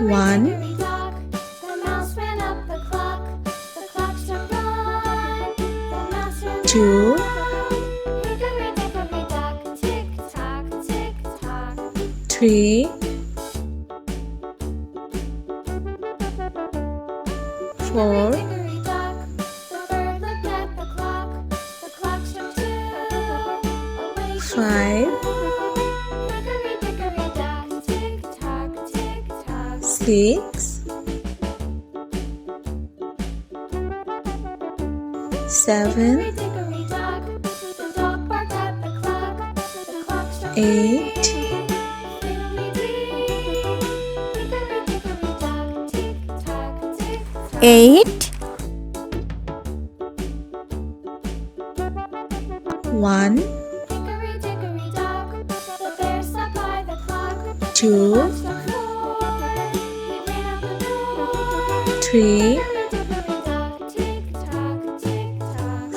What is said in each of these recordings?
One, two, three, four, five, six, seven, 8, 8, 1, 2, 3,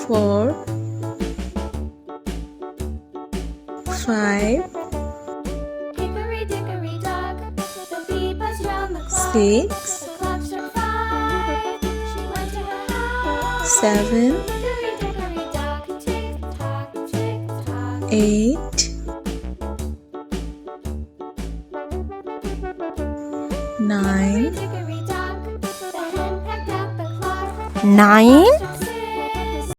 4, 5, 6, 7, 8, 9, 9,